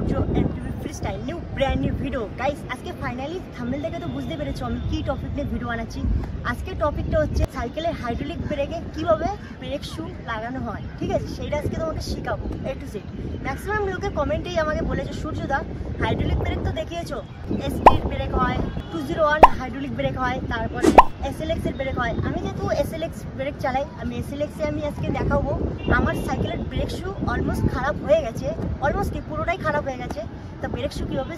সূর্য MTV freestyle new brand new video. Guys আজকে finally thumbnail দেখে তো বুঝতে পেরেছো আমি কি টপিক নিয়ে ভিডিও বানাচ্ছি। আজকে টপিকটা হচ্ছে সাইকেলের হাইড্রোলিক ব্রেকে কিভাবে ব্রেক শু লাগানো হয়, ঠিক আছে? সেইটা আজকে তোমাকে শেখাবো এ টু জেড। ম্যাক্সিমাম লোকে কমেন্টেই আমাকে বলেছে সূর্যদা হাইড্রোলিক ব্রেক তো দেখিয়েছো, এসটির ব্রেক হয়, 201 হাইড্রোলিক ব্রেক হয়, তারপরে এসএলএক্স এর ব্রেক হয়। আমি যেহেতু এসএলএক্স ব্রেক চালাই, আমি এসএলএক্স এ আমি আজকে দেখাবো আমার সাইকেলের ব্রেক শু অলমোস্ট খারাপ হয়ে গেছে, অলমোস্ট কি পুরোটাই খারাপ হয়ে গেছে। তা ব্রেক শু কীভাবে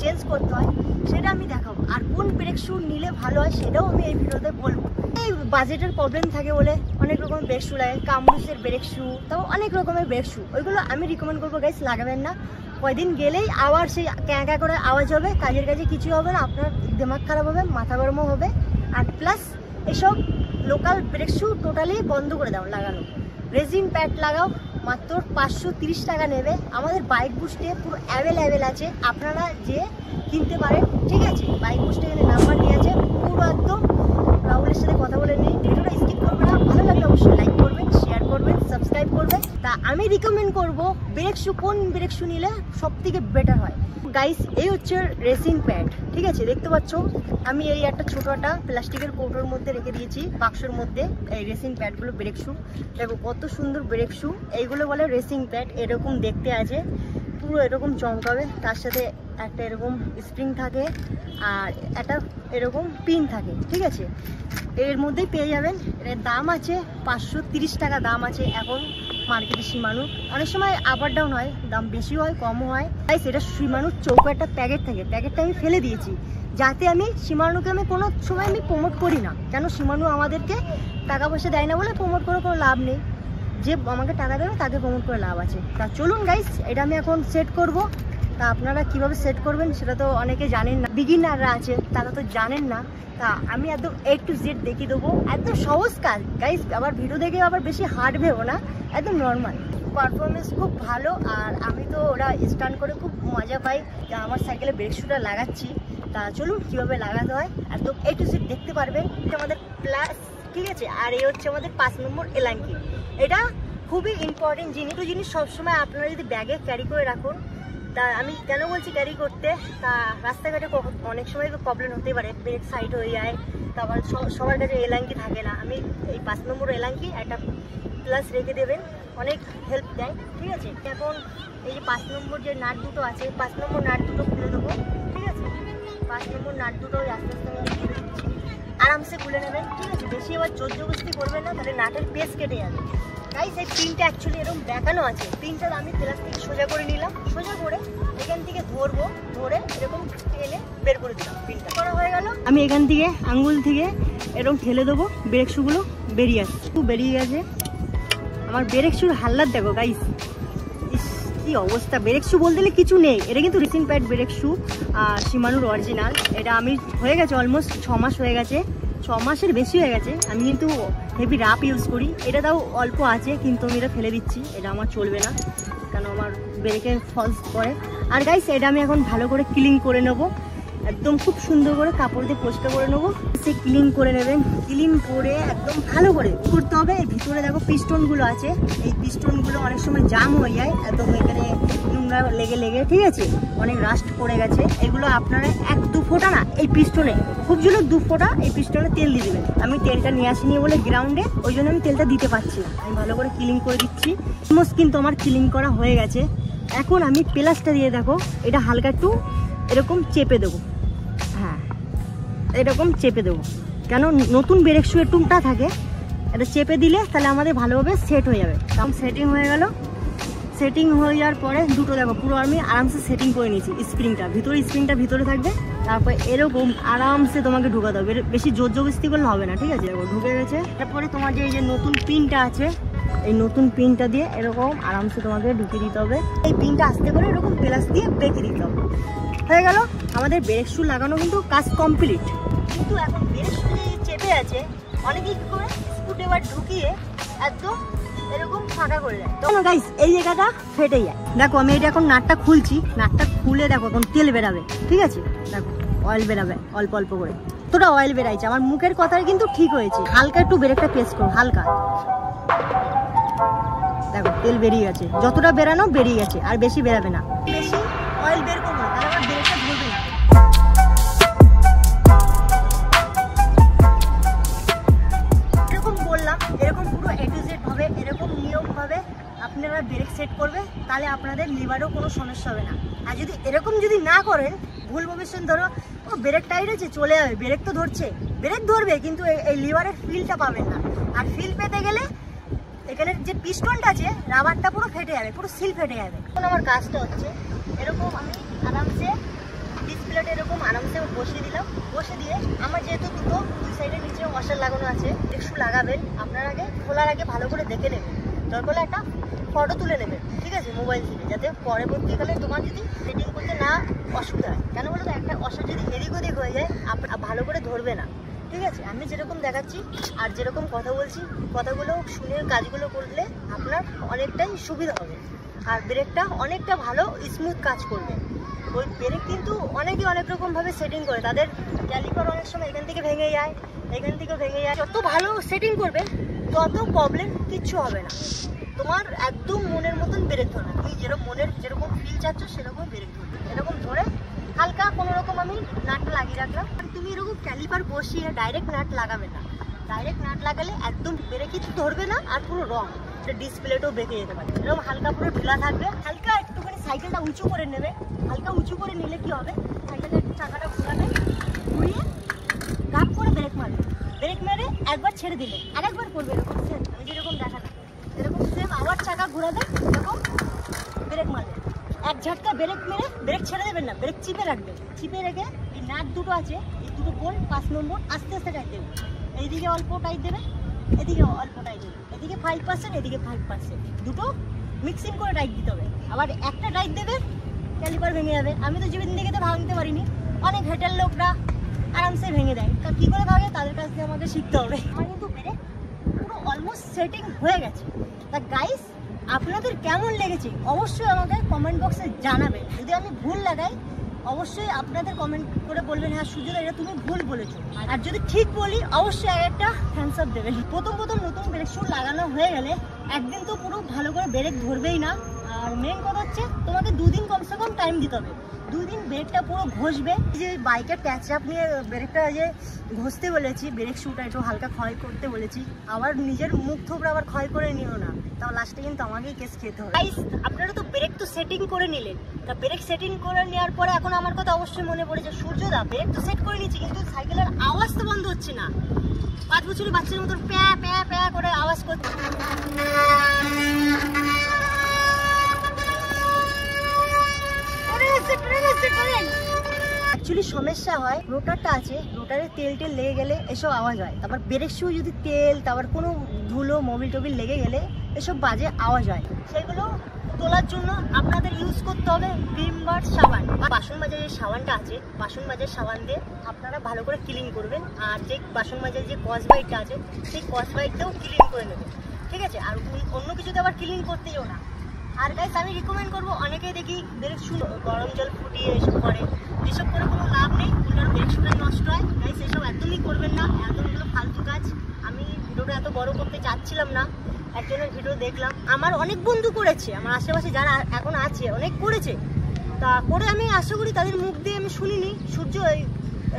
চেঞ্জ করতে হয় সেটা আমি দেখাবো, আর কোন ব্রেক শু নিলে ভালো হয় সেটাও আমি এই ভিডিওতে বলবো। এই বাজেটের প্রবলেম থাকে বলে অনেক রকমের ব্রেক শু লাগে, কামরুসের ব্রেক শু, তাও অনেক রকমের ব্রেক শু, ওইগুলো আমি রিকমেন্ড করবো গাইস লাগাবেন না। কয়দিন গেলেই আবার সেই ক্যাঁ করে আওয়াজ হবে, কাজের কাজে কিছু হবে না, আপনার দিমাগ খারাপ হবে, মাথা গরমও হবে। আর প্লাস এসব লোকাল ব্রেক শু টোটালি বন্ধ করে দাও লাগানো। রেজিন প্যাড লাগাও, মাত্র 530 টাকা নেবে। আমাদের বাইক বুস্টে পুরো অ্যাভেলেবেল আছে, আপনারা যে কিনতে পারেন, ঠিক আছে? বাইক বুস্টে এখানে নাম্বার নিয়ে আছে, পুরো একদম রাহুলের সাথে কথা বলে নিই। ভিডিওটা স্কিপ করবে না, ভালো লাগলে অবশ্যই লাইক করবেন, শেয়ার করবেন, সাবস্ক্রাইব করবেন। তা আমি রিকমেন্ড করবো ব্রেক শু, কোন ব্রেক শু নিলে সব থেকে বেটার হয়। গাইস এই হচ্ছে রেসিং প্যাড, ঠিক আছে? দেখতে পাচ্ছ আমি এই একটা ছোটো একটা প্লাস্টিকের কৌটোর মধ্যে রেখে দিয়েছি, বাক্সের মধ্যে এই রেসিং প্যাডগুলো ব্রেক শু। দেখো কত সুন্দর ব্রেক শু, এইগুলো বলে রেসিং প্যাড। এরকম দেখতে আছে, পুরো এরকম চমকাবে, তার সাথে একটা এরকম স্প্রিং থাকে আর একটা এরকম পিন থাকে, ঠিক আছে? এর মধ্যেই পেয়ে যাবেন। এর দাম আছে 530 টাকা দাম আছে এখন মার্কেটে শিমানু। অনেক সময় আপ আর ডাউন হয়, দাম বেশি হয় কমও হয়। তাই সেটা শিমানুর চৌকো একটা প্যাকেট থাকে, প্যাকেটটা আমি ফেলে দিয়েছি যাতে আমি শিমানুকে আমি কোনো সময় আমি প্রমোট করি না, কেন শিমানু আমাদেরকে টাকা পয়সা দেয় না বলে প্রমোট করে কোনো লাভ নেই। যে আমাকে টাকা দেবে তাকে প্রমোট করে লাভ আছে। তা চলুন গাইস এটা আমি এখন সেট করব। তা আপনারা কিভাবে সেট করবেন সেটা তো অনেকে জানেন না, বিগিনাররা আছে তারা তো জানেন না। তা আমি একদম A to Z দেখিয়ে দেবো, একদম সহজ কাজ গাইস। আবার ভিডিও দেখে আবার বেশি হার্ড ভেবো না, একদম নর্মাল। পারফরমেন্স খুব ভালো, আর আমি তো ওরা স্টান্ট করে খুব মজা পাই। আমার সাইকেলে ব্রেক শুটা লাগাচ্ছি। তা চলুন কীভাবে লাগাতে হয় একদম A to Z দেখতে পারবেন। এটা আমাদের প্লাস, ঠিক আছে? আর এই হচ্ছে আমাদের 5 নম্বর এলাঙ্কি। এটা খুবই ইম্পর্টেন্ট জিনিস সবসময় আপনারা যদি ব্যাগে ক্যারি করে রাখুন। তা আমি কেন বলছি ক্যারি করতে, তা রাস্তাঘাটে অনেক সময় তো প্রবলেম হতেই পারে, ব্রেক সাইড হয়ে যায়, তারপর সবার কাছে এলাঙ্কি থাকে না। আমি এই 5 নম্বর এলাঙ্কি একটা প্লাস রেখে দেবেন, অনেক হেল্প দেয়, ঠিক আছে? এখন এই যে 5 নম্বর যে নাট দুটো আছে, 5 নম্বর নাট দুটো খুলে দেবো, ঠিক আছে? 5 নম্বর নাট দুটো আস্তে আস্তে আমি খুলে দিচ্ছি, আরামসে খুলে নেবেন, ঠিক আছে? বেশি আবার জোর জবরদস্তি করবেন না, তাহলে নাটের পেস কেটে যাবে। গাইস এই পিনটা অ্যাকচুয়ালি এরকম দেখানো আছে, পিনটা আমি প্লাস্টিক সোজা করে নিলাম, সোজা করে এখান থেকে ধরবো, ধরে এরকম টেনে বের করে দিলাম। পিনটা করা হয়ে গেল, আমি এখান থেকে আঙ্গুল থেকে এরকম ঠেলে দেবো, ব্রেক শুগুলো বেরিয়ে আসছে, বেরিয়ে গেছে। আমার ব্রেক শুর হাল্লার দেখো গাইস, কি অবস্থা। ব্রেক শু বলতে কিছু নেই, এটা কিন্তু রেসিং প্যাড ব্রেক শু, শিমানুর অরিজিনাল। এটা আমি হয়ে গেছে অলমোস্ট 6 মাস হয়ে গেছে, 6 মাসের বেশি হয়ে গেছে। আমি কিন্তু হেভি রাপ ইউজ করি, এটা তাও অল্প আছে, কিন্তু আমি এটা ফেলে দিচ্ছি, এটা আমার চলবে না, কেন আমার ব্রেকে ফলস পড়ে। আর গাইস এটা আমি এখন ভালো করে ক্লিন করে নেবো, একদম খুব সুন্দর করে কাপড় দিয়ে পরিষ্কার করে নেবো। সে ক্লিন করে নেবেন, ক্লিন করে একদম ভালো করে করতে হবে। এই ভিতরে দেখো পিস্টনগুলো আছে, এই পিস্টনগুলো অনেক সময় জাম হয়ে যায়, একদম এখানে নোংরা লেগে লেগে, ঠিক আছে? অনেক রাস্ট পড়ে গেছে। এগুলো আপনারা 1-2 ফোঁটা না, এই পিস্টনে খুব জোরে 2 ফোঁটা এই পিস্টনে তেল দিয়ে দেবেন। আমি তেলটা নিয়ে আসিনি বলে গ্রাউন্ডে, ওই জন্য আমি তেলটা দিতে পারছি না। আমি ভালো করে ক্লিন করে দিচ্ছি, অলমোস্ট কিন্তু আমার ক্লিন করা হয়ে গেছে। এখন আমি প্লাসটা দিয়ে দেখো, এটা হালকা একটু এরকম চেপে দেবো, হ্যাঁ এরকম চেপে দেবো, কেন নতুন ব্রেক শু এর টুমটা থাকে, এটা চেপে দিলে তাহলে আমাদের ভালোভাবে সেট হয়ে যাবে। কারণ সেটিং হয়ে গেল, সেটিং হয়ে যাওয়ার পরে দুটো দেখো পুরো আমি আরামসে সেটিং করে নিয়েছি। স্প্রিংটা ভিতরে থাকবে, তারপরে এরকম আরামসে তোমাকে ঢুকাতে হবে, বেশি জোর জবরদস্তি করলে হবে না, ঠিক আছে? দেখো ঢুকে গেছে। তারপরে তোমার যে এই যে নতুন পিনটা আছে, এই নতুন পিনটা দিয়ে এরকম আরামসে তোমাকে ঢুকিয়ে দিতে হবে। এই পিনটা আস্তে করে এরকম প্লাস দিয়ে বেঁকে দিতে হবে। হয়ে গেল আমাদের ব্রেক শু লাগানো, কিন্তু কাজ কমপ্লিট। কিন্তু এখন ব্রেক শু চেপে আছে, অনেকেই কি করে স্ক্রুড্রাইভার ঢুকিয়ে একদম এরকম ফাঁকা করে দেয়, তখন গাইস এই জায়গাটা ফেটে যায়। দেখো আমি এটা এখন নাটটা খুলছি, নাটটা খুলে দেখো এখন তেল বেরাবে, ঠিক আছে? দেখো অয়েল বেরাবে অল্প অল্প করে, তোটা অয়েল বেরাইছে। আমার মুখের কথাটা কিন্তু ঠিক হয়েছে, হালকা একটু ব্রেকটা প্রেস করো, হালকা দেখো তেল বেরিয়ে গেছে, যতটা বেরানো বেরিয়ে গেছে, আর বেশি বেরাবে না। বেশি অয়েল বের করবো না, তাহলে আমার ব্রেকটা ধরবে না। এরকম বললাম, এরকম পুরো A to Z ভাবে, এরকম নিয়মভাবে আপনারা ব্রেক সেট করবে, তাহলে আপনাদের লিভারও কোনো সমস্যা হবে না। আর যদি এরকম যদি না করেন, ভুল ভবিষ্যৎ ধরো ও ব্রেক টাইট আছে চলে যাবে, ব্রেক তো ধরছে, ব্রেক ধরবে কিন্তু এই লিভারের ফিলটা পাবেন না। আর ফিল পেতে গেলে এখানে যে পিস্টনটা আছে রাবারটা পুরো ফেটে যাবে, পুরো সিল ফেটে যাবে। এখন আমার কাজটা হচ্ছে এরকম, আমি আরামসে ডিসপ্লেটা এরকম আরামসে বসিয়ে দিলাম। বসে দিয়ে আমার যেহেতু দুই সাইডের নিচে ওয়াশার লাগানো আছে, একটু লাগাবেন, আপনার আগে খোলার আগে ভালো করে দেখে নেবেন, দরকার হলে একটা ফটো তুলে নেবেন, ঠিক আছে, মোবাইল থেকে, যাতে পরবর্তীকালে তোমার যদি সেটিং করতে না অসুবিধা হয়। কেন বলো তো, একটা ওয়াশার যদি এদিক ওদিক হয়ে যায় ভালো করে ধরবে না, ঠিক আছে। আমি যেরকম দেখাচ্ছি আর যেরকম কথা বলছি, কথাগুলো শুনে কাজগুলো করলে আপনার অনেকটাই সুবিধা হবে, আর ব্রেকটা অনেকটা ভালো স্মুথ কাজ করবে। ওই ব্রেক কিন্তু অনেকে অনেক রকমভাবে সেটিং করে, তাদের ক্যালিপার অনেক সময় এখান থেকে ভেঙে যায়, এখান থেকে ভেঙে যায়। যত ভালো সেটিং করবে তত প্রবলেম কিচ্ছু হবে না, তোমার একদম মনের মতন ব্রেক ধরবে। তুমি যেরকম ফিল চাচ্ছ সেরকম ব্রেক ধরবে। এরকম ধরে হালকা কোনো রকম আমি নাটটা লাগিয়ে রাখলাম। তুমি এরকম ক্যালিপার বসিয়ে ডাইরেক্ট নাট লাগাবে না, ডাইরেক্ট নাট লাগালে একদম ব্রেক কিছু ধরবে না, আর পুরো রং ডিসপ্লেটাও বেঁকে যেতে পারে। এরকম হালকা পুরো ঢিলা থাকবে, হালকা একটুখানি সাইকেলটা উঁচু করে নেবে। হালকা উঁচু করে নিলে কি হবে, সাইকেলের চাকাটা ঘোরাবে, ঘুরিয়ে গাপ করে ব্রেক মারবে, ব্রেক মেরে একবার ছেড়ে দিলে আরেকবার করবে, এরকম সেম আমি যেরকম দেখালাম এরকম সেম আবার চাকা ঘোরাবে, এরকম ব্রেক মারবে, এক ঝটকা ব্রেক মেরে ব্রেক ছেড়ে দেবেন না, ব্রেক চিপে রাখবে। চিপে রেখে এই নাট দুটো আছে, এই দুটো কোন 5 নম্বর আস্তে আস্তে টাইট দেবে, এইদিকে অল্প টাইট দেবে, এদিকে অল্প টাইট দেবে, এদিকে 5%, এদিকে 5%, দুটো মিক্সিং করে টাইট দিতে হবে। আবার একটা টাইট দেবে, ক্যালিপার ভেঙে যাবে। আমি তো জীবন থেকে তো ভাঙতে পারিনি, অনেক হেটার লোকরা আরামসে ভেঙে দেয়, তা কী করে ভাঙে তাদের কাছ থেকে আমাকে শিখতে হবে। আমার কিন্তু ব্রেক পুরো অলমোস্ট সেটিং হয়ে গেছে। তা গাইস, আপনাদের কেমন লেগেছে অবশ্যই আমাকে কমেন্ট বক্সে জানাবেন। যদি আমি ভুল লাগাই অবশ্যই আপনাদের কমেন্ট করে বলবেন, হ্যাঁ সূর্যদা এটা তুমি ভুল বলেছো। আর যদি ঠিক বলি অবশ্যই একটা হ্যান্ডস আপ দেবেন। প্রথম নতুন ব্রেক শু লাগানো হয়ে গেলে একদিন তো পুরো ভালো করে ব্রেক ধরবেই না। আর মেন কথা হচ্ছে তোমাকে 2 দিন কমসে কম টাইম দিতে হবে, 2 দিন ব্রেকটা পুরো ঘষবে। যে বাইকের প্যাচ আপ নিয়ে ব্রেকটা যে ঘষতে বলেছি, ব্রেক শুটা একটু হালকা ক্ষয় করতে বলেছি, আবার নিজের মুখ থোবড়া আবার ক্ষয় করে নিও না, তাও লাস্টে কিন্তু আমাকেই কেস খেতে হবে। আপনারা তো ব্রেক তো সেটিং করে নিলেন, তা ব্রেক সেটিং করে নেওয়ার পরে এখন আমার কথা অবশ্যই মনে পড়েছে, সূর্যদা ব্রেক তো সেট করে নিচ্ছি কিন্তু সাইকেলের আওয়াজ তো বন্ধ হচ্ছে না। 5 বছরের বাচ্চার মতো প্যা প্যা প্যা করে আওয়াজ করছে। অ্যাকচুয়ালি সমস্যা হয় রোটারটা আছে, রোটারে তেল লেগে গেলে এসব আওয়াজ হয়। তারপর ব্রেক শু যদি তেল, তারপর কোনো ধুলো মোবিল টোবিল লেগে গেলে এসব বাজে আওয়াজ হয়। সেগুলো তোলার জন্য আপনাদের ইউজ করতে হবে ভিম বার সাবান, বাসন মাজার যে সাবানটা আছে, বাসন মাজার সাবান দিয়ে আপনারা ভালো করে ক্লিন করবেন। আর যে বাসন মাজার যে কস বাইটটা আছে সেই কস বাইটটাও ক্লিন করে নেবেন, ঠিক আছে। আর অন্য কিছুতে আবার ক্লিন করতেও না। আর গাইস, আমি রিকমেন্ড করবো, অনেকেই দেখি ব্রেক শু গরম জল ফুটিয়ে এসব করে, এসব করে কোনো লাভ নেই, উল্টার ব্রেক শুটা নষ্ট হয়। গাইস, এসব একদমই করবেন না, একদমগুলো ফালতু কাজ। আমি ভিডিওটা এত বড় করতে চাচ্ছিলাম না, একজনের ভিডিও দেখলাম, আমার অনেক বন্ধু করেছে, আমার আশেপাশে যারা এখন আছে অনেক করেছে, তা করে আমি আশা করি তাদের মুখ দিয়ে আমি শুনিনি সূর্য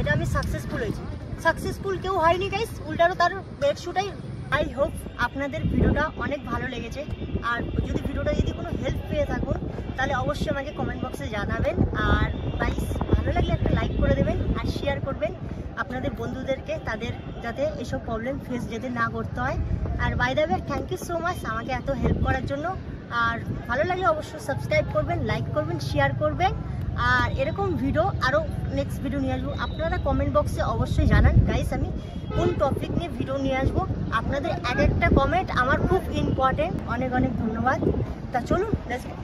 এটা আমি সাকসেসফুল হয়েছি। সাকসেসফুল কেউ হয়নি গাইস, উল্টারও তার ব্রেক শুটাই। আই হোপ আপনাদের ভিডিওটা অনেক ভালো লেগেছে। আর যদি ভিডিওটা যদি কোনো হেল্প পেয়ে থাকুন তাহলে অবশ্যই আমাকে কমেন্ট বক্সে জানাবেন। আর গাইস, ভালো লাগলে একটা লাইক করে দেবেন আর শেয়ার করবেন আপনাদের বন্ধুদেরকে, তাদের যাতে এসব প্রবলেম ফেস যাতে না করতে হয়। আর by the way, thank you so much আমাকে এত হেল্প করার জন্য। আর ভালো লাগলে অবশ্যই সাবস্ক্রাইব করবেন, লাইক করবেন, শেয়ার করবেন। আর এরকম ভিডিও আরও নেক্সট ভিডিও নিয়ে আসবো, আপনারা কমেন্ট বক্সে অবশ্যই জানান গাইস আমি কোন টপিক নিয়ে ভিডিও নিয়ে আসবো। আপনাদের এক একটা কমেন্ট আমার খুব ইম্পর্টেন্ট। অনেক অনেক ধন্যবাদ। তা চলুন লেটস গো।